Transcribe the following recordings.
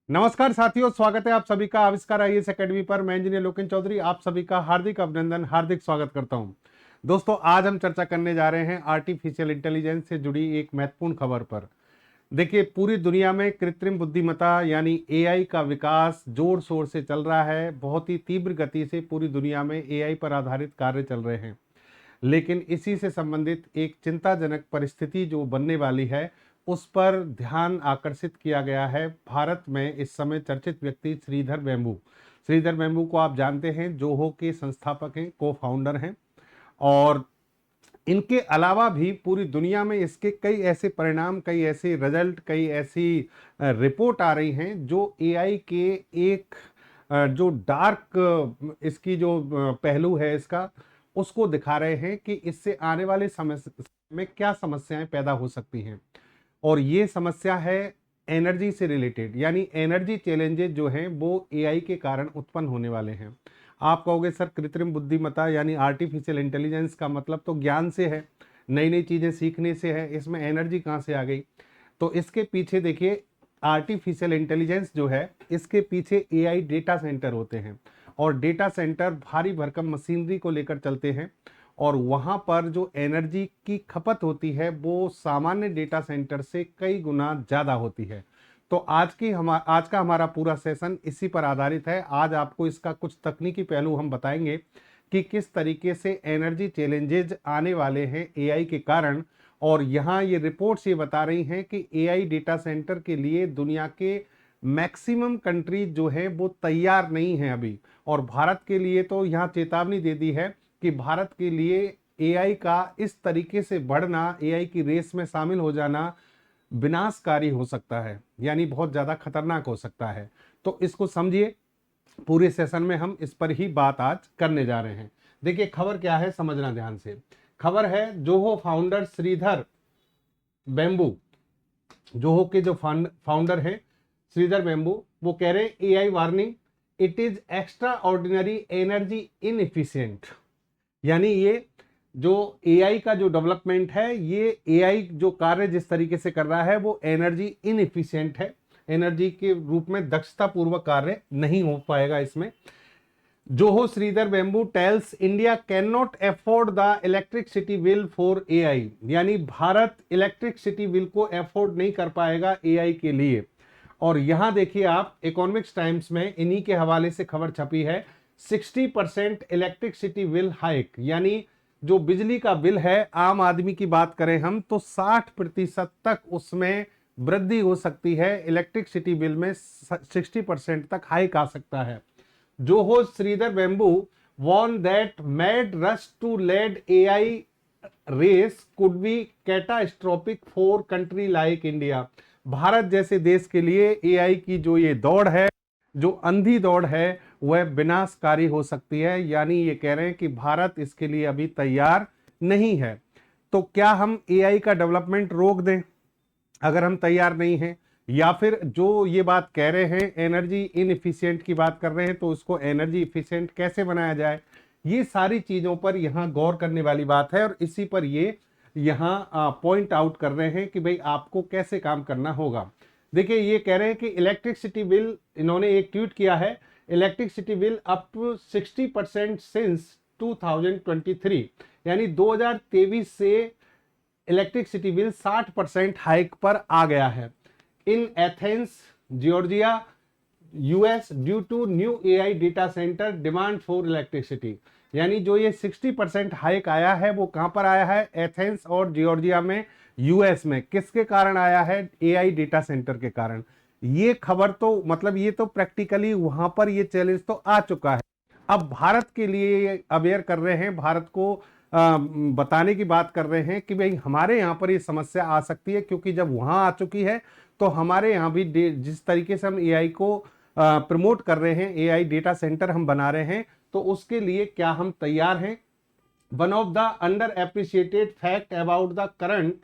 नमस्कार साथियों, स्वागत है आप सभी का आविष्कार आईएएस एकेडमी पर। मैं इंजीनियर लोकेन चौधरी आप सभी का हार्दिक अभिनंदन, हार्दिक स्वागत करता हूं। दोस्तों, आज हम चर्चा करने जा रहे हैं आर्टिफिशियल इंटेलिजेंस से जुड़ी एक महत्वपूर्ण खबर पर। देखिए, पूरी दुनिया में कृत्रिम बुद्धिमत्ता यानी एआई का विकास जोर शोर से चल रहा है। बहुत ही तीव्र गति से पूरी दुनिया में एआई पर आधारित कार्य चल रहे हैं। लेकिन इसी से संबंधित एक चिंताजनक परिस्थिति जो बनने वाली है, उस पर ध्यान आकर्षित किया गया है। भारत में इस समय चर्चित व्यक्ति श्रीधर वेम्बू को आप जानते हैं, जोहो के संस्थापक हैं, को फाउंडर हैं। और इनके अलावा भी पूरी दुनिया में इसके कई ऐसे परिणाम, कई ऐसे रिजल्ट, कई ऐसी रिपोर्ट आ रही हैं जो एआई के एक जो डार्क इसकी जो पहलू है इसका, उसको दिखा रहे हैं कि इससे आने वाले समय में क्या समस्याएं पैदा हो सकती हैं। और ये समस्या है एनर्जी से रिलेटेड, यानी एनर्जी चैलेंजेस जो हैं वो एआई के कारण उत्पन्न होने वाले हैं। आप कहोगे सर, कृत्रिम बुद्धिमत्ता यानी आर्टिफिशियल इंटेलिजेंस का मतलब तो ज्ञान से है, नई नई चीज़ें सीखने से है, इसमें एनर्जी कहाँ से आ गई? तो इसके पीछे देखिए, आर्टिफिशियल इंटेलिजेंस जो है इसके पीछे एआई डेटा सेंटर होते हैं। और डेटा सेंटर भारी भरकम मशीनरी को लेकर चलते हैं, और वहाँ पर जो एनर्जी की खपत होती है वो सामान्य डेटा सेंटर से कई गुना ज़्यादा होती है। तो आज का हमारा पूरा सेशन इसी पर आधारित है। आज आपको इसका कुछ तकनीकी पहलू हम बताएंगे कि किस तरीके से एनर्जी चैलेंजेज आने वाले हैं एआई के कारण। और यहाँ ये रिपोर्ट्स ये बता रही हैं कि एआई डेटा सेंटर के लिए दुनिया के मैक्सिमम कंट्रीज जो है वो तैयार नहीं है अभी। और भारत के लिए तो यहाँ चेतावनी दे दी है कि भारत के लिए एआई का इस तरीके से बढ़ना, एआई की रेस में शामिल हो जाना विनाशकारी हो सकता है, यानी बहुत ज्यादा खतरनाक हो सकता है। तो इसको समझिए, पूरे सेशन में हम इस पर ही बात आज करने जा रहे हैं। देखिए, खबर क्या है, समझना ध्यान से। खबर है, जोहो फाउंडर श्रीधर वेम्बू, जोहो के जो फाउंडर है श्रीधर वेम्बू, वो कह रहे हैं AI warning, it is extra ordinary energy inefficient. यानी ये जो एआई का जो डेवलपमेंट है, ये एआई जो कार्य जिस तरीके से कर रहा है वो एनर्जी इनएफिशिएंट है, एनर्जी के रूप में दक्षता पूर्वक कार्य नहीं हो पाएगा इसमें। Zoho Sridhar Vembu tells India can not afford the electricity bill for AI, यानी भारत इलेक्ट्रिसिटी बिल को एफोर्ड नहीं कर पाएगा एआई के लिए। और यहां देखिए आप, इकोनॉमिक्स टाइम्स में इन्हीं के हवाले से खबर छपी है, 60% इलेक्ट्रिसिटी बिल हाइक, यानी जो बिजली का बिल है आम आदमी की बात करें हम तो 60% तक उसमें वृद्धि हो सकती है। इलेक्ट्रिसिटी बिल में 60% तक हाइक आ सकता है। Zoho Sridhar Vembu warned that mad rush to lead AI race could be catastrophic for country like India। Bharat जैसे देश के लिए एआई की जो ये दौड़ है, जो अंधी दौड़ है, वह विनाशकारी हो सकती है। यानी ये कह रहे हैं कि भारत इसके लिए अभी तैयार नहीं है। तो क्या हम एआई का डेवलपमेंट रोक दें अगर हम तैयार नहीं हैं? या फिर जो ये बात कह रहे हैं एनर्जी इनएफिशिएंट की बात कर रहे हैं, तो उसको एनर्जी इफिशिएंट कैसे बनाया जाए? ये सारी चीजों पर यहाँ गौर करने वाली बात है। और इसी पर ये यहाँ पॉइंट आउट कर रहे हैं कि भाई आपको कैसे काम करना होगा। देखिए, ये कह रहे हैं कि इलेक्ट्रिसिटी बिल, इन्होंने एक ट्वीट किया है, electricity bill up to 60% since 2023, यानी 2023 से इलेक्ट्रिसिटी बिल 60% हाइक पर आ गया है। In Athens Georgia US due to new AI data centre demand for electricity, यानी जो ये 60% हाइक आया है वो कहां पर आया है? एथेंस और जॉर्जिया में, यूएस में। किसके कारण आया है? एआई डेटा सेंटर के कारण। ये खबर तो मतलब ये तो प्रैक्टिकली वहां पर ये चैलेंज तो आ चुका है। अब भारत के लिए अवेयर कर रहे हैं, भारत को बताने की बात कर रहे हैं कि भाई हमारे यहाँ पर ये समस्या आ सकती है, क्योंकि जब वहां आ चुकी है तो हमारे यहाँ भी जिस तरीके से हम एआई को प्रमोट कर रहे हैं, एआई डेटा सेंटर हम बना रहे हैं, तो उसके लिए क्या हम तैयार हैं? One of the under appreciated fact about the current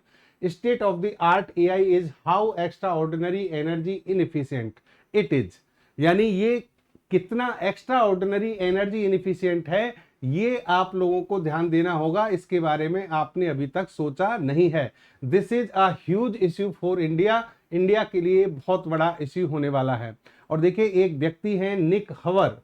state of the art AI is how extra ordinary energy inefficient it is. यानी ये कितना एक्स्ट्रा ऑर्डिनरी एनर्जी इनएफिशिएंट है, ये आप लोगों को ध्यान देना होगा, इसके बारे में आपने अभी तक सोचा नहीं है। This is a huge issue for India, India के लिए बहुत बड़ा इश्यू होने वाला है। और देखिए एक व्यक्ति हैं निक हवर,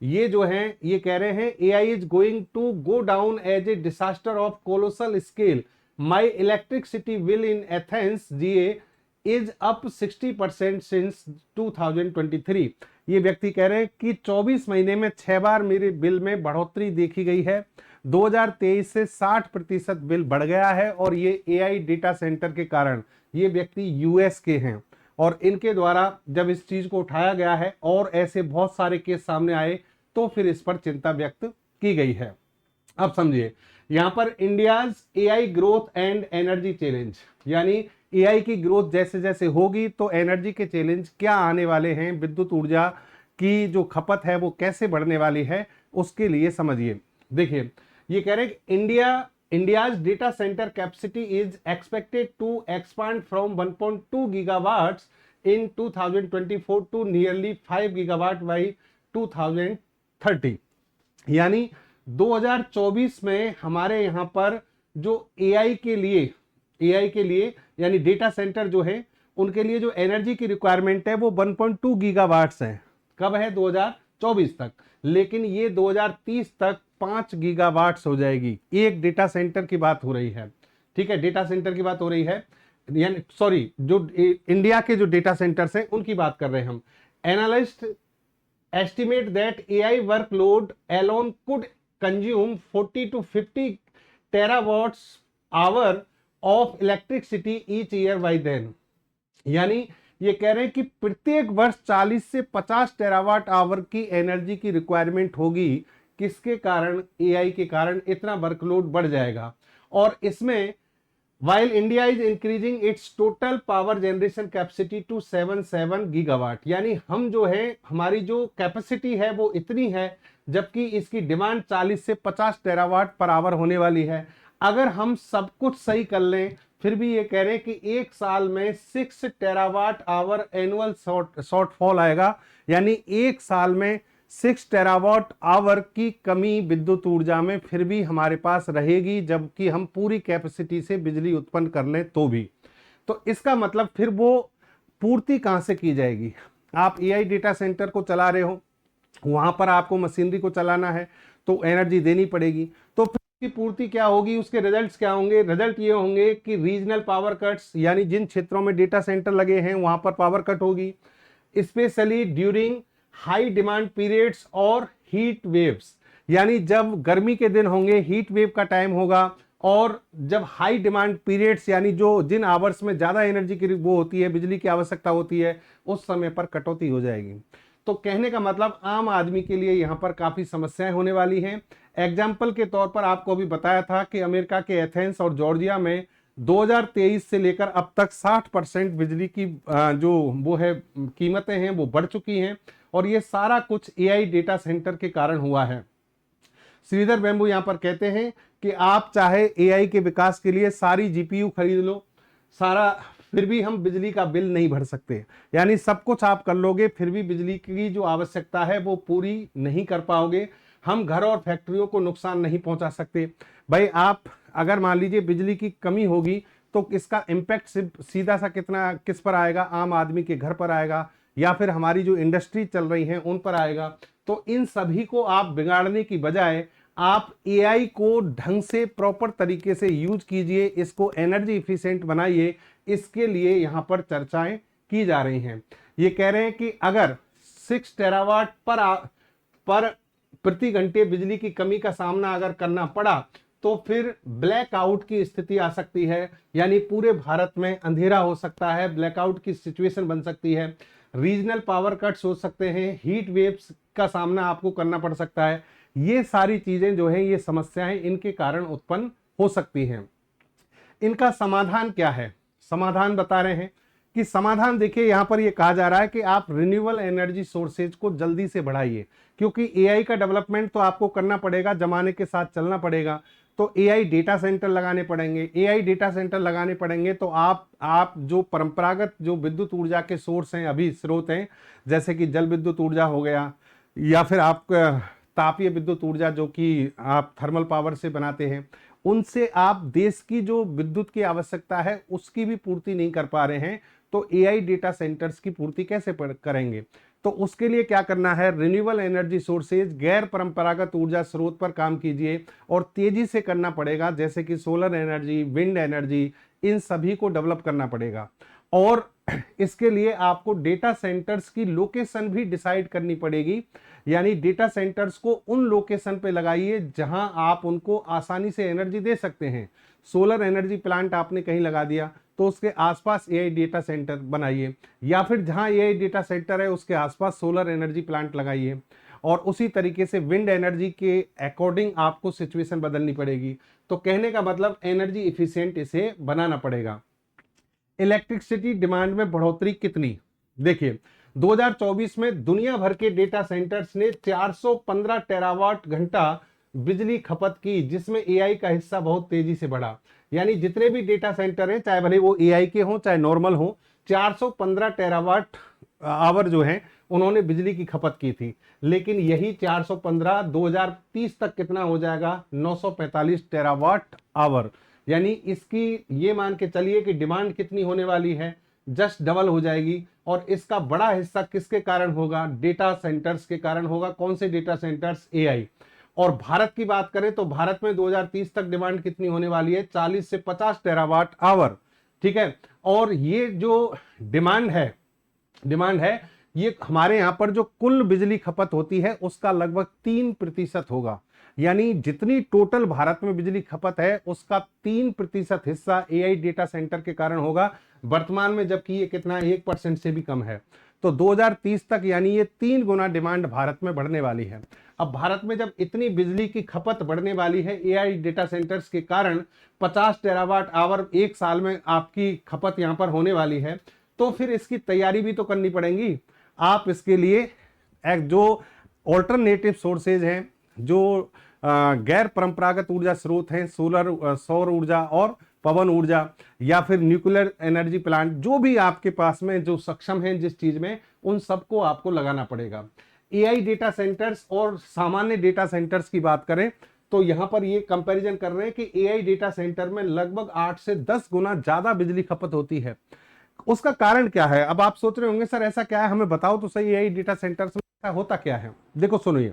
ये जो हैं ये कह रहे हैं AI is going to go down as a disaster of colossal scale, my electricity bill in Athens GA is up 60% since 2023। ये व्यक्ति कह रहे हैं कि 24 महीने में 6 बार मेरे बिल में बढ़ोतरी देखी गई है। 2023 से 60% बिल बढ़ गया है और ये एआई डेटा सेंटर के कारण। ये व्यक्ति यूएस के हैं और इनके द्वारा जब इस चीज को उठाया गया है और ऐसे बहुत सारे केस सामने आए तो फिर इस पर चिंता व्यक्त की गई है। अब समझिए यहां पर India's AI growth and energy challenge, यानी एआई की ग्रोथ जैसे जैसे होगी तो एनर्जी के चैलेंज क्या आने वाले हैं, विद्युत ऊर्जा की जो खपत है वो कैसे बढ़ने वाली है, उसके लिए समझिए। देखिए ये कह रहे हैं India's data centre capacity is expected to expand from 1.2 gigawatts in 2024 to nearly 5 gigawatt by 2030। यानी 2024 में हमारे यहां पर जो एआई के लिए यानी डेटा सेंटर जो है उनके लिए जो एनर्जी की रिक्वायरमेंट है वो 1.2 गीगावाट्स है। कब है? 2024 तक। लेकिन ये 2030 तक 5 गीगावाट्स हो जाएगी। एक डेटा सेंटर की बात हो रही है, ठीक है, डेटा सेंटर की बात हो रही है, यानी सॉरी जो इंडिया के जो डेटा सेंटर्स हैं उनकी बात कर रहे हैं हम। Analyst estimate that AI workload alone could consume 40 to 50 terawatts hour of electricity each year by then। यानी ये कह रहे हैं कि प्रत्येक वर्ष 40 से 50 टेरावाट आवर की एनर्जी की रिक्वायरमेंट होगी। किसके कारण? एआई के कारण इतना वर्कलोड बढ़ जाएगा। और इसमें while India is increasing its total power generation capacity to 77 gigawatt, यानी हम जो है हमारी जो कैपेसिटी है वो इतनी है जबकि इसकी डिमांड 40 से 50 टेरावाट पर आवर होने वाली है। अगर हम सब कुछ सही कर लें फिर भी ये कह रहे हैं कि एक साल में 6 टेरावाट आवर एनुअल शॉर्टफॉल आएगा, यानी एक साल में 6 टेरावाट आवर की कमी विद्युत ऊर्जा में फिर भी हमारे पास रहेगी, जबकि हम पूरी कैपेसिटी से बिजली उत्पन्न कर लें तो भी। तो इसका मतलब फिर वो पूर्ति कहां से की जाएगी? आप एआई डेटा सेंटर को चला रहे हो, वहां पर आपको मशीनरी को चलाना है तो एनर्जी देनी पड़ेगी, तो फिर की पूर्ति क्या होगी? उसके रिजल्ट्स क्या होंगे? रिजल्ट ये होंगे कि रीजनल पावर कट्स, यानी जिन क्षेत्रों में डेटा सेंटर लगे हैं वहां पर पावर कट होगी, specially during high demand periods और हीट वेव्स, यानी जब गर्मी के दिन होंगे, हीट वेव का टाइम होगा, और जब हाई डिमांड पीरियड्स यानी जो जिन आवर्स में ज्यादा एनर्जी की वो होती है, बिजली की आवश्यकता होती है, उस समय पर कटौती हो जाएगी। तो कहने का मतलब आम आदमी के लिए यहाँ पर काफी समस्याएं होने वाली हैं। एग्जाम्पल के तौर पर आपको अभी बताया था कि अमेरिका के एथेंस और जॉर्जिया में 2023 से लेकर अब तक 60% बिजली की जो वो है कीमतें हैं वो बढ़ चुकी हैं, और ये सारा कुछ एआई डेटा सेंटर के कारण हुआ है। श्रीधर बेम्बू यहां पर कहते हैं कि आप चाहे एआई के विकास के लिए सारी जीपीयू खरीद लो, सारा, फिर भी हम बिजली का बिल नहीं भर सकते। यानी सब कुछ आप कर लोगे फिर भी बिजली की जो आवश्यकता है वो पूरी नहीं कर पाओगे। हम घर और फैक्ट्रियों को नुकसान नहीं पहुंचा सकते। भाई आप अगर मान लीजिए बिजली की कमी होगी तो इसका इम्पैक्ट सीधा सा कितना किस पर आएगा? आम आदमी के घर पर आएगा, या फिर हमारी जो इंडस्ट्री चल रही है उन पर आएगा। तो इन सभी को आप बिगाड़ने की बजाय आप एआई को ढंग से प्रॉपर तरीके से यूज कीजिए, इसको एनर्जी इफिशिएंट बनाइए। इसके लिए यहाँ पर चर्चाएं की जा रही हैं। ये कह रहे हैं कि अगर 6 टेरावाट पर प्रति घंटे बिजली की कमी का सामना अगर करना पड़ा तो फिर ब्लैकआउट की स्थिति आ सकती है, यानी पूरे भारत में अंधेरा हो सकता है, ब्लैकआउट की सिचुएशन बन सकती है, रीजनल पावर कट्स हो सकते हैं, हीट वेव्स का सामना आपको करना पड़ सकता है। ये सारी चीजें जो हैं, ये समस्याएं इनके कारण उत्पन्न हो सकती हैं। इनका समाधान क्या है? समाधान बता रहे हैं कि समाधान देखिए यहां पर ये कहा जा रहा है कि आप रिन्यूएबल एनर्जी सोर्सेज को जल्दी से बढ़ाइए, क्योंकि एआई का डेवलपमेंट तो आपको करना पड़ेगा, जमाने के साथ चलना पड़ेगा। तो एआई डेटा सेंटर लगाने पड़ेंगे। एआई डेटा सेंटर लगाने पड़ेंगे तो आप जो परंपरागत जो विद्युत ऊर्जा के सोर्स हैं, अभी स्रोत हैं, जैसे कि जल विद्युत ऊर्जा हो गया, या फिर आप तापीय विद्युत ऊर्जा जो कि आप थर्मल पावर से बनाते हैं, उनसे आप देश की जो विद्युत की आवश्यकता है उसकी भी पूर्ति नहीं कर पा रहे हैं, तो एआई डेटा सेंटर्स की पूर्ति कैसे करेंगे? तो उसके लिए क्या करना है, रिन्यूएबल एनर्जी सोर्सेज, गैर परंपरागत ऊर्जा स्रोत पर काम कीजिए और तेजी से करना पड़ेगा, जैसे कि सोलर एनर्जी, विंड एनर्जी, इन सभी को डेवलप करना पड़ेगा। और इसके लिए आपको डेटा सेंटर्स की लोकेशन भी डिसाइड करनी पड़ेगी, यानी डेटा सेंटर्स को उन लोकेशन पे लगाइए जहां आप उनको आसानी से एनर्जी दे सकते हैं। सोलर एनर्जी प्लांट आपने कहीं लगा दिया तो उसके आसपास एआई डेटा सेंटर बनाइए, या फिर जहां एआई डेटा सेंटर है उसके आसपास सोलर एनर्जी प्लांट लगाइए। और उसी तरीके से विंड एनर्जी के अकॉर्डिंग आपको सिचुएशन बदलनी पड़ेगी। तो कहने का मतलब एनर्जी इफिशिएंट इसे बनाना पड़ेगा। इलेक्ट्रिसिटी डिमांड में बढ़ोतरी कितनी? देखिए 2024 में दुनिया भर के डेटा सेंटर्स ने 415 टेरावाट घंटा बिजली खपत की, जिसमें एआई का हिस्सा बहुत तेजी से बढ़ा। यानी जितने भी डेटा सेंटर हैं, चाहे भले वो एआई के हों चाहे नॉर्मल हो, 415 टेरावाट आवर जो है उन्होंने बिजली की खपत की थी। लेकिन यही 415 2030 तक कितना हो जाएगा? 945 टेरावाट आवर। यानी इसकी ये मान के चलिए कि डिमांड कितनी होने वाली है, जस्ट डबल हो जाएगी। और इसका बड़ा हिस्सा किसके कारण होगा? डेटा सेंटर्स के कारण होगा। कौन से डेटा सेंटर्स? एआई। और भारत की बात करें तो भारत में 2030 तक डिमांड कितनी होने वाली है? 40 से 50 टेरावाट आवर। ठीक है। और ये जो डिमांड है ये हमारे यहां पर जो कुल बिजली खपत होती है उसका लगभग 3% होगा। यानी जितनी टोटल भारत में बिजली खपत है उसका 3% हिस्सा एआई डेटा सेंटर के कारण होगा वर्तमान में, जबकि ये कितना 1% से भी कम है। तो 2030 तक यानी ये 3 गुना डिमांड भारत में बढ़ने वाली है। अब भारत में जब इतनी बिजली की खपत बढ़ने वाली है एआई डेटा सेंटर्स के कारण, 50 टेरावाट आवर एक साल में आपकी खपत यहां पर होने वाली है, तो फिर इसकी तैयारी भी तो करनी पड़ेगी। आप इसके लिए एक जो ऑल्टरनेटिव सोर्सेज हैं, जो गैर परंपरागत ऊर्जा स्रोत हैं, सौर ऊर्जा और पवन ऊर्जा या फिर न्यूक्लियर एनर्जी प्लांट, जो भी आपके पास में जो सक्षम हैं जिस चीज में, उन सबको आपको लगाना पड़ेगा। एआई डेटा सेंटर्स और सामान्य डेटा सेंटर्स की बात करें तो यहां पर ये कंपैरिजन कर रहे हैं कि एआई डेटा सेंटर में लगभग 8 से 10 गुना ज्यादा बिजली खपत होती है। उसका कारण क्या है? अब आप सोच रहे होंगे सर ऐसा क्या है, हमें बताओ तो सही, एआई डेटा सेंटर्स में होता क्या है? देखो सुनिए,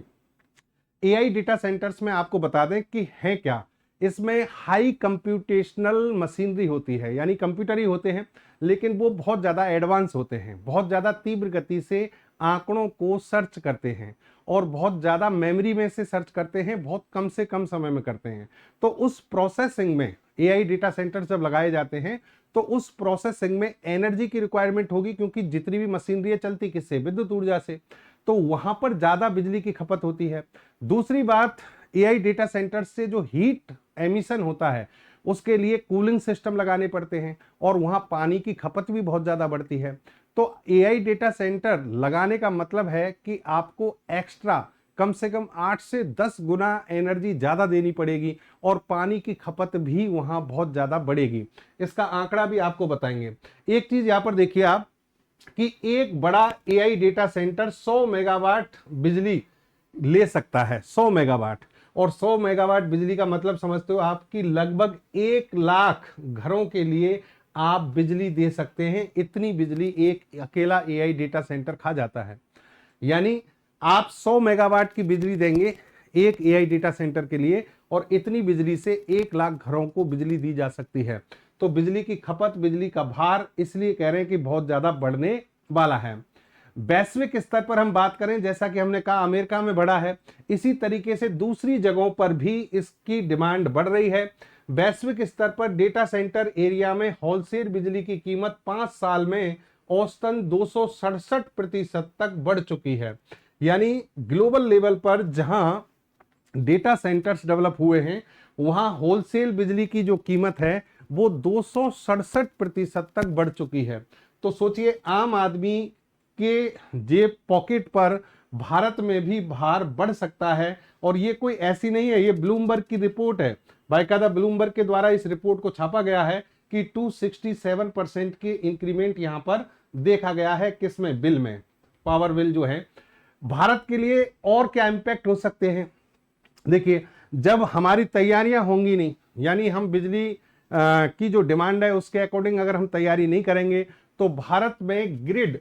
एआई डेटा सेंटर्स में आपको बता दें कि है क्या, इसमें हाई कंप्यूटेशनल मशीनरी होती है, यानी कंप्यूटर ही होते हैं, लेकिन वो बहुत ज्यादा एडवांस होते हैं, बहुत ज्यादा तीव्र गति से आंकड़ों को सर्च करते हैं और बहुत ज्यादा मेमोरी में से सर्च करते हैं, बहुत कम से कम समय में करते हैं। तो उस प्रोसेसिंग में एआई डेटा सेंटर जब लगाए जाते हैं तो उस प्रोसेसिंग में एनर्जी की रिक्वायरमेंट होगी, क्योंकि जितनी भी मशीनरी चलती किससे? विद्युत ऊर्जा से। तो वहां पर ज्यादा बिजली की खपत होती है। दूसरी बात, एआई डेटा सेंटर से जो हीट एमिशन होता है उसके लिए कूलिंग सिस्टम लगाने पड़ते हैं और वहां पानी की खपत भी बहुत ज्यादा बढ़ती है। तो एआई डेटा सेंटर लगाने का मतलब है कि आपको एक्स्ट्रा कम से कम 8 से 10 गुना एनर्जी ज्यादा देनी पड़ेगी और पानी की खपत भी वहां बहुत ज्यादा बढ़ेगी। इसका आंकड़ा भी आपको बताएंगे। एक चीज यहां पर देखिए आप कि एक बड़ा एआई डेटा सेंटर 100 मेगावाट बिजली ले सकता है, 100 मेगावाट। और 100 मेगावाट बिजली का मतलब समझते हो आपकी लगभग 1 लाख घरों के लिए आप बिजली दे सकते हैं। इतनी बिजली एक अकेला एआई डेटा सेंटर खा जाता है। यानी आप 100 मेगावाट की बिजली देंगे एक एआई डेटा सेंटर के लिए और इतनी बिजली से 1 लाख घरों को बिजली दी जा सकती है। तो बिजली की खपत, बिजली का भार इसलिए कह रहे हैं कि बहुत ज्यादा बढ़ने वाला है। वैश्विक स्तर पर हम बात करें, जैसा कि हमने कहा अमेरिका में बढ़ा है, इसी तरीके से दूसरी जगहों पर भी इसकी डिमांड बढ़ रही है। वैश्विक स्तर पर डेटा सेंटर एरिया में होलसेल बिजली की कीमत 5 साल में औसतन 267% तक बढ़ चुकी है। यानी ग्लोबल लेवल पर जहां डेटा सेंटर्स डेवलप हुए हैं वहां होलसेल बिजली की जो कीमत है वो 267% तक बढ़ चुकी है। तो सोचिए आम आदमी के जेब पॉकेट पर भारत में भी भार बढ़ सकता है। और ये कोई ऐसी नहीं है, ये ब्लूमबर्ग की रिपोर्ट है, बाकायदा ब्लूमबर्ग के द्वारा इस रिपोर्ट को छापा गया है कि 267% के इंक्रीमेंट यहां पर देखा गया है। किसमें? बिल में, पावर बिल जो है भारत के लिए और क्या इम्पैक्ट हो सकते हैं? देखिए, जब हमारी तैयारियां होंगी नहीं, यानी हम बिजली की जो डिमांड है उसके अकॉर्डिंग अगर हम तैयारी नहीं करेंगे, तो भारत में ग्रिड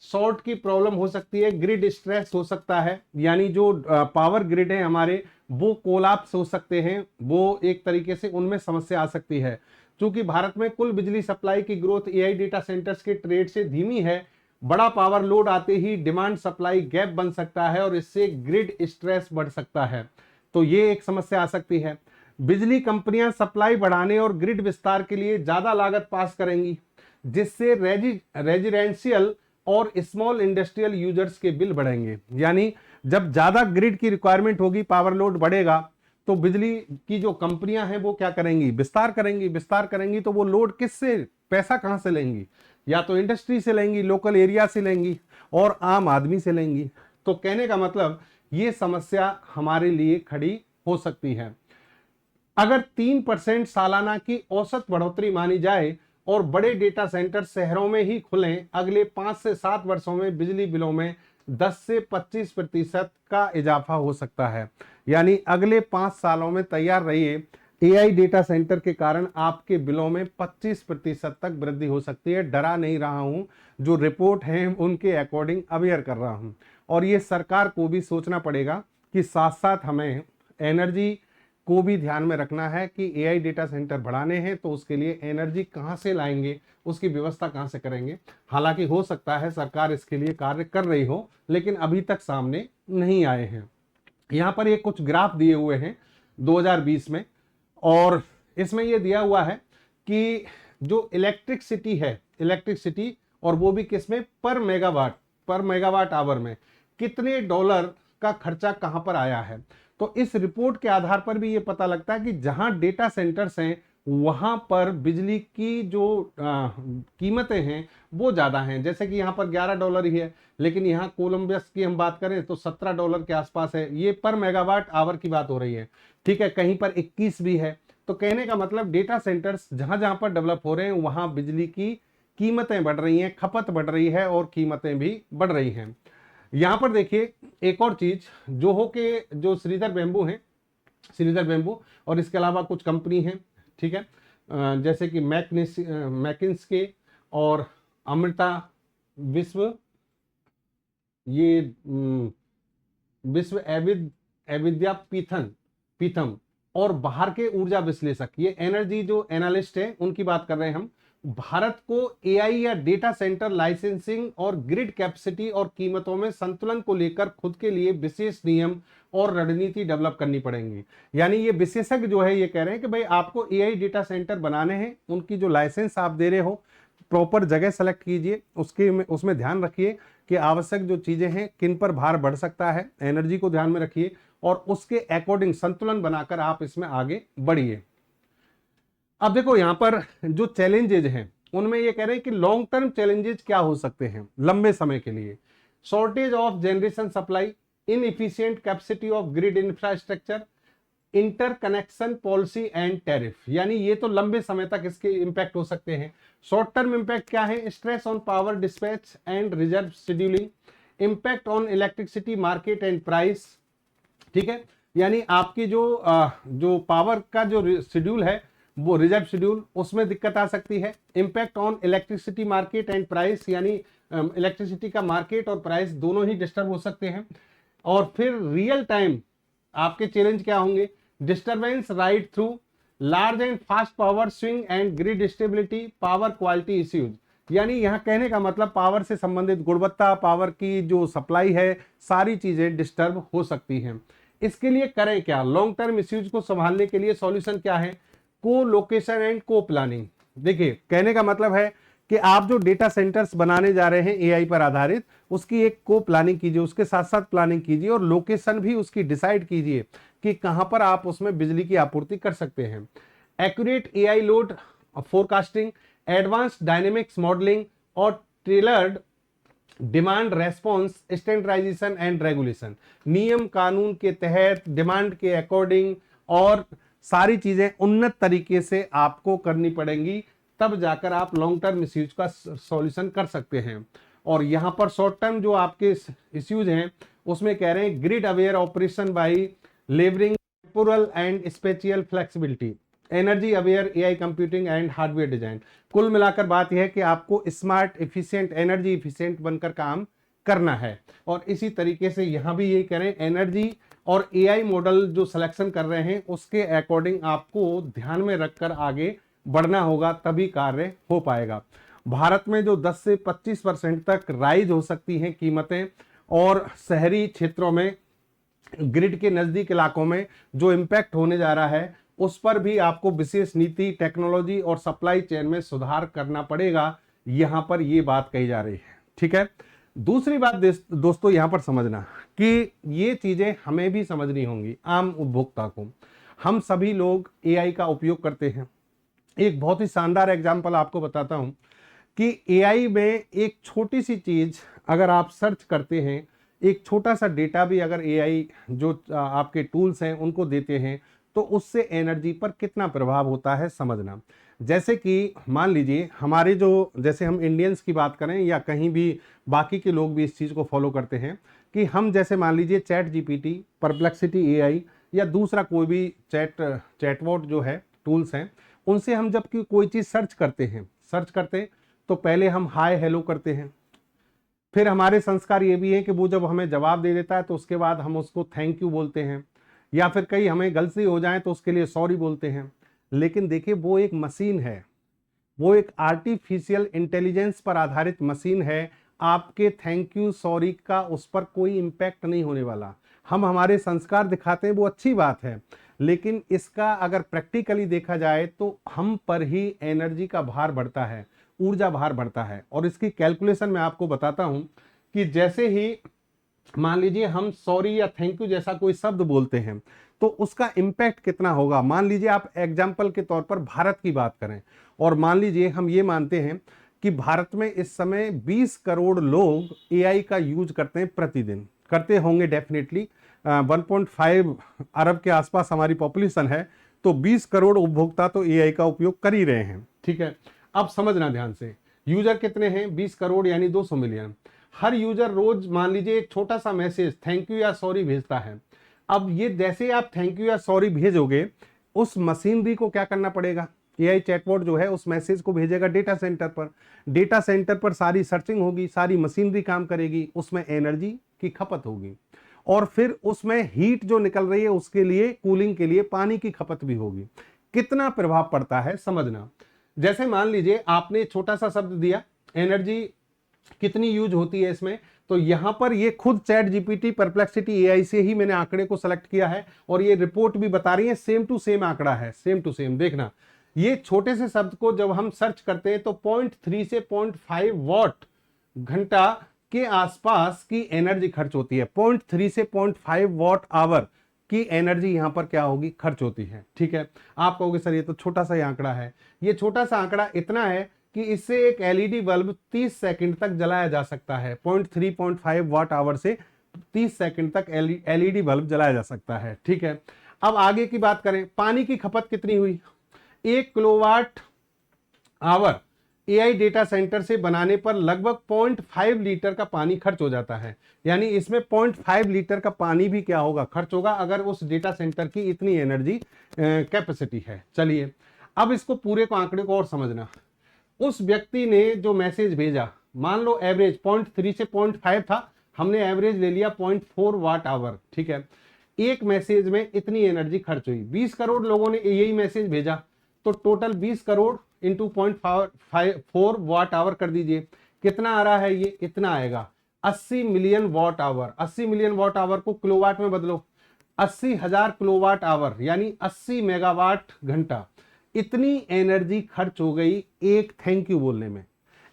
शॉर्ट की प्रॉब्लम हो सकती है, ग्रिड स्ट्रेस हो सकता है, यानी जो पावर ग्रिड है हमारे वो कोलैप्स हो सकते हैं, वो एक तरीके से उनमें समस्या आ सकती है। क्योंकि भारत में कुल बिजली सप्लाई की ग्रोथ एआई डेटा सेंटर्स के ट्रेड से धीमी है, बड़ा पावर लोड आते ही डिमांड सप्लाई गैप बन सकता है और इससे ग्रिड स्ट्रेस बढ़ सकता है, तो ये एक समस्या आ सकती है। बिजली कंपनियां सप्लाई बढ़ाने और ग्रिड विस्तार के लिए ज्यादा लागत पास करेंगी, जिससे रेजिडेंशियल और स्मॉल इंडस्ट्रियल यूजर्स के बिल बढ़ेंगे। यानी जब ज्यादा ग्रिड की रिक्वायरमेंट होगी, पावर लोड बढ़ेगा, तो बिजली की जो कंपनियां हैं वो क्या करेंगी, विस्तार करेंगी। विस्तार करेंगी तो वो लोड किससे, पैसा कहां से लेंगी? या तो इंडस्ट्री से लेंगी, लोकल एरिया से लेंगी, और आम आदमी से लेंगी। तो कहने का मतलब ये समस्या हमारे लिए खड़ी हो सकती है। अगर 3% सालाना की औसत बढ़ोतरी मानी जाए और बड़े डेटा सेंटर शहरों में ही खुलें, अगले 5 से 7 वर्षों में बिजली बिलों में 10 से 25% का इजाफा हो सकता है। यानी अगले 5 सालों में तैयार रहिए, एआई डेटा सेंटर के कारण आपके बिलों में 25% तक वृद्धि हो सकती है। डरा नहीं रहा हूं, जो रिपोर्ट है उनके अकॉर्डिंग अवेयर कर रहा हूं। और ये सरकार को भी सोचना पड़ेगा कि साथ साथ हमें एनर्जी को भी ध्यान में रखना है कि एआई डेटा सेंटर बढ़ाने हैं तो उसके लिए एनर्जी कहां से लाएंगे, उसकी व्यवस्था कहां से करेंगे। हालांकि हो सकता है सरकार इसके लिए कार्य कर रही हो, लेकिन अभी तक सामने नहीं आए हैं। यहां पर ये कुछ ग्राफ दिए हुए हैं 2020 में, और इसमें ये दिया हुआ है कि जो इलेक्ट्रिसिटी है, इलेक्ट्रिसिटी, और वो भी किसमें, पर मेगावाट आवर में कितने डॉलर का खर्चा कहां पर आया है। तो इस रिपोर्ट के आधार पर भी ये पता लगता है कि जहां डेटा सेंटर्स हैं वहां पर बिजली की जो कीमतें हैं वो ज्यादा हैं। जैसे कि यहाँ पर $11 ही है, लेकिन यहाँ कोलंबस की हम बात करें तो $17 के आसपास है। ये पर मेगावाट आवर की बात हो रही है, ठीक है, कहीं पर 21 भी है। तो कहने का मतलब डेटा सेंटर्स जहां जहां पर डेवलप हो रहे हैं वहां बिजली की कीमतें बढ़ रही हैं, खपत बढ़ रही है और कीमतें भी बढ़ रही हैं। यहां पर देखिए एक और चीज जो हो के जो श्रीधर बैम्बू है, श्रीधर बैम्बू, और इसके अलावा कुछ कंपनी है, ठीक है, जैसे कि मैकिन्से और अमृता विश्व, ये विश्व एविद्या पीथम और बाहर के ऊर्जा विश्लेषक, ये एनर्जी जो एनालिस्ट है उनकी बात कर रहे हैं हम, भारत को एआई या डेटा सेंटर लाइसेंसिंग और ग्रिड कैपेसिटी और कीमतों में संतुलन को लेकर खुद के लिए विशेष नियम और रणनीति डेवलप करनी पड़ेगी। यानी ये विशेषज्ञ जो है ये कह रहे हैं कि भाई आपको एआई डेटा सेंटर बनाने हैं, उनकी जो लाइसेंस आप दे रहे हो प्रॉपर जगह सेलेक्ट कीजिए, उसमें ध्यान रखिए कि आवश्यक जो चीजें हैं किन पर भार बढ़ सकता है, एनर्जी को ध्यान में रखिए और उसके अकॉर्डिंग संतुलन बनाकर आप इसमें आगे बढ़िए। अब देखो यहां पर जो चैलेंजेज हैं उनमें ये कह रहे हैं कि लॉन्ग टर्म चैलेंजेज क्या हो सकते हैं लंबे समय के लिए, shortage of generation supply, inefficient capacity of grid infrastructure, interconnection policy and tariff. यानी ये तो लंबे समय तक इसके इंपैक्ट हो सकते हैं। शॉर्ट टर्म इंपैक्ट क्या है, stress on power dispatch and reserve scheduling, impact on electricity market and price, ठीक है, यानी आपकी जो पावर का जो शेड्यूल है वो रिजर्व शेड्यूल, उसमें दिक्कत आ सकती है। Impact on electricity market and price, यानी इलेक्ट्रिसिटी का मार्केट और प्राइस दोनों ही डिस्टर्ब हो सकते हैं। और फिर रियल टाइम आपके चैलेंज क्या होंगे, disturbance right through, large and fast power swing and grid stability, power quality issues. यानी यहां कहने का मतलब पावर से संबंधित गुणवत्ता, पावर की जो सप्लाई है, सारी चीजें डिस्टर्ब हो सकती हैं। इसके लिए करें क्या, लॉन्ग टर्म इश्यूज को संभालने के लिए सॉल्यूशन क्या है, को लोकेशन एंड को प्लानिंग। देखिए कहने का मतलब है कि आप जो डेटा सेंटर्स बनाने जा रहे हैं एआई पर आधारित, उसकी एक को प्लानिंग कीजिए, उसके साथ साथ प्लानिंग कीजिए और लोकेशन भी उसकी डिसाइड कीजिए कि कहां पर आप उसमें बिजली की आपूर्ति कर सकते हैं। Accurate AI load forecasting, advance dynamics modelling और tailored demand response, standardization and regulation, नियम कानून के तहत डिमांड के अकॉर्डिंग, और सारी चीजें उन्नत तरीके से आपको करनी पड़ेंगी, तब जाकर आप लॉन्ग टर्म इश्यूज का सॉल्यूशन कर सकते हैं। और यहाँ पर शॉर्ट टर्म जो आपके इश्यूज हैं उसमें कह रहे हैं grid aware operation by leveraging temporal and spatial flexibility, energy aware AI computing and hardware design. कुल मिलाकर बात यह है कि आपको स्मार्ट, इफिशिएंट, एनर्जी इफिशिएंट बनकर काम करना है। और इसी तरीके से यहाँ भी यही करें, एनर्जी और एआई मॉडल जो सिलेक्शन कर रहे हैं उसके अकॉर्डिंग आपको ध्यान में रखकर आगे बढ़ना होगा, तभी कार्य हो पाएगा। भारत में जो 10 से 25% तक राइज हो सकती हैं कीमतें, और शहरी क्षेत्रों में ग्रिड के नजदीक इलाकों में जो इम्पैक्ट होने जा रहा है उस पर भी आपको विशेष नीति, टेक्नोलॉजी और सप्लाई चेन में सुधार करना पड़ेगा, यहां पर ये बात कही जा रही है। ठीक है, दूसरी बात दोस्तों यहां पर समझना कि ये चीजें हमें भी समझनी होंगी, आम उपभोक्ता को। हम सभी लोग एआई का उपयोग करते हैं। एक बहुत ही शानदार एग्जांपल आपको बताता हूं कि एआई में एक छोटी सी चीज अगर आप सर्च करते हैं, एक छोटा सा डेटा भी अगर एआई जो आपके टूल्स हैं उनको देते हैं, तो उससे एनर्जी पर कितना प्रभाव होता है समझना। जैसे कि मान लीजिए हमारे जो, जैसे हम इंडियंस की बात करें या कहीं भी बाकी के लोग भी इस चीज़ को फॉलो करते हैं कि हम जैसे मान लीजिए चैट जीपीटी, परप्लेक्सिटी एआई या दूसरा कोई भी चैटबॉट जो है टूल्स हैं, उनसे हम जब कोई चीज़ सर्च करते तो पहले हम हाय हेलो करते हैं। फिर हमारे संस्कार ये भी है कि वो जब हमें जवाब दे देता है तो उसके बाद हम उसको थैंक यू बोलते हैं, या फिर कहीं हमें गलती हो जाए तो उसके लिए सॉरी बोलते हैं। लेकिन देखिए वो एक मशीन है, वो एक आर्टिफिशियल इंटेलिजेंस पर आधारित मशीन है। आपके थैंक यू, सॉरी का उस पर कोई इम्पैक्ट नहीं होने वाला। हम हमारे संस्कार दिखाते हैं, वो अच्छी बात है, लेकिन इसका अगर प्रैक्टिकली देखा जाए तो हम पर ही एनर्जी का भार बढ़ता है, ऊर्जा भार बढ़ता है। और इसकी कैलकुलेशन मैं आपको बताता हूं कि जैसे ही मान लीजिए हम सॉरी या थैंक यू जैसा कोई शब्द बोलते हैं तो उसका इम्पैक्ट कितना होगा। मान लीजिए आप एग्जाम्पल के तौर पर भारत की बात करें, और मान लीजिए हम ये मानते हैं कि भारत में इस समय 20 करोड़ लोग एआई का यूज करते हैं, प्रतिदिन करते होंगे डेफिनेटली। 1.5 अरब के आसपास हमारी पॉपुलेशन है, तो 20 करोड़ उपभोक्ता तो एआई का उपयोग कर ही रहे हैं। ठीक है, अब समझना ध्यान से, यूजर कितने हैं? 20 करोड़ यानी 200 मिलियन। हर यूजर रोज मान लीजिए एक छोटा सा मैसेज थैंक यू या सॉरी भेजता है। अब ये जैसे आप थैंक यू या सॉरी भेजोगे, उस मशीनरी को क्या करना पड़ेगा? एआई चैटबॉट जो है उस मैसेज को भेजेगा डेटा सेंटर पर। डेटा सेंटर पर सारी सर्चिंग होगी, सारी मशीनरी काम करेगी, उसमें एनर्जी की खपत होगी, और फिर उसमें हीट जो निकल रही है उसके लिए, कूलिंग के लिए पानी की खपत भी होगी। कितना प्रभाव पड़ता है समझना। जैसे मान लीजिए आपने छोटा सा शब्द दिया, एनर्जी कितनी यूज होती है इसमें, तो यहां पर ये खुद चैट जीपीटी, परप्लेक्सिटी एआई से ही मैंने आंकड़े को सेलेक्ट किया है, और ये रिपोर्ट भी बता रही है सेम टू सेम आंकड़ा है, सेम टू सेम। देखना, ये छोटे से शब्द को जब हम सर्च करते हैं तो 0.3 से 0.5 वॉट घंटा के आसपास की एनर्जी खर्च होती है। 0.3 से 0.5 वॉट आवर की एनर्जी यहां पर क्या होगी? खर्च होती है। ठीक है, आप कहोगे सर ये तो छोटा सा ही आंकड़ा है। ये छोटा सा आंकड़ा इतना है कि इससे एक एलईडी बल्ब 30 सेकंड तक जलाया जा सकता है। 0.3 0.5 वाट आवर से 30 सेकंड तक एलईडी बल्ब जलाया जा सकता है। ठीक है, अब आगे की बात करें, पानी की खपत कितनी हुई? 1 kilowatt hour AI data centre से बनाने पर लगभग 0.5 लीटर का पानी खर्च हो जाता है। यानी इसमें 0.5 लीटर का पानी भी क्या होगा? खर्च होगा, अगर उस डेटा सेंटर की इतनी एनर्जी कैपेसिटी है। चलिए अब इसको पूरे को आंकड़े को और समझना। उस व्यक्ति ने जो मैसेज भेजा, मान लो एवरेज 0.3 से 0.5 था, हमने एवरेज ले लिया 0.4 वाट आवर। ठीक है, एक मैसेज में इतनी एनर्जी खर्च हुई। 20 करोड़ लोगों ने यही मैसेज भेजा, तो total 20 crore into 0.4 watt hour कर दीजिए, कितना आ रहा है? ये इतना आएगा 80 million watt hour. 80 million watt hour को किलोवाट में बदलो, 80,000 किलोवाट आवर यानी 80 मेगावाट घंटा। इतनी एनर्जी खर्च हो गई एक थैंक यू बोलने में,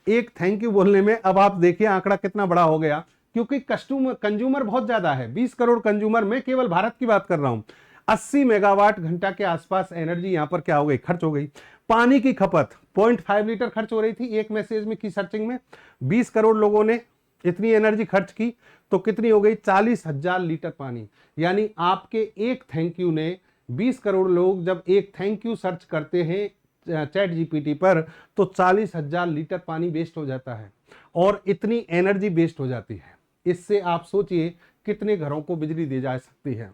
एक थैंक यू बोलने में। अब आप देखिए आंकड़ा कितना बड़ा हो गया, क्योंकि कंज्यूमर बहुत ज्यादा है, 20 करोड़ कंज्यूमर, मैं केवल भारत की बात कर रहा हूं। 80 मेगावाट घंटा के आसपास एनर्जी यहां पर क्या हो गई? खर्च हो गई। पानी की खपत 0.5 लीटर खर्च हो रही थी एक मैसेज में की सर्चिंग में, 20 करोड़ लोगों ने इतनी एनर्जी खर्च की, तो कितनी हो गई? 40,000 लीटर पानी। यानी आपके एक थैंक यू ने, 20 करोड़ लोग जब एक थैंक यू सर्च करते हैं चैट जीपीटी पर तो 40,000 लीटर पानी वेस्ट हो जाता है और इतनी एनर्जी वेस्ट हो जाती है। इससे आप सोचिए कितने घरों को बिजली दी जा सकती है।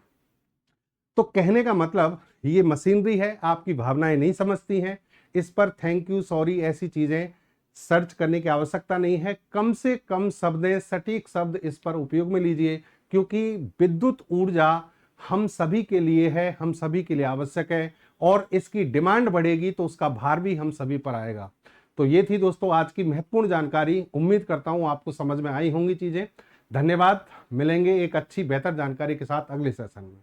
तो कहने का मतलब ये मशीनरी है, आपकी भावनाएं नहीं समझती हैं। इस पर थैंक यू, सॉरी, ऐसी चीजें सर्च करने की आवश्यकता नहीं है। कम से कम शब्द, सटीक शब्द इस पर उपयोग में लीजिए, क्योंकि विद्युत ऊर्जा हम सभी के लिए है, हम सभी के लिए आवश्यक है और इसकी डिमांड बढ़ेगी तो उसका भार भी हम सभी पर आएगा। तो ये थी दोस्तों आज की महत्वपूर्ण जानकारी। उम्मीद करता हूं आपको समझ में आई होंगी चीजें। धन्यवाद। मिलेंगे एक अच्छी बेहतर जानकारी के साथ अगले सेशन में।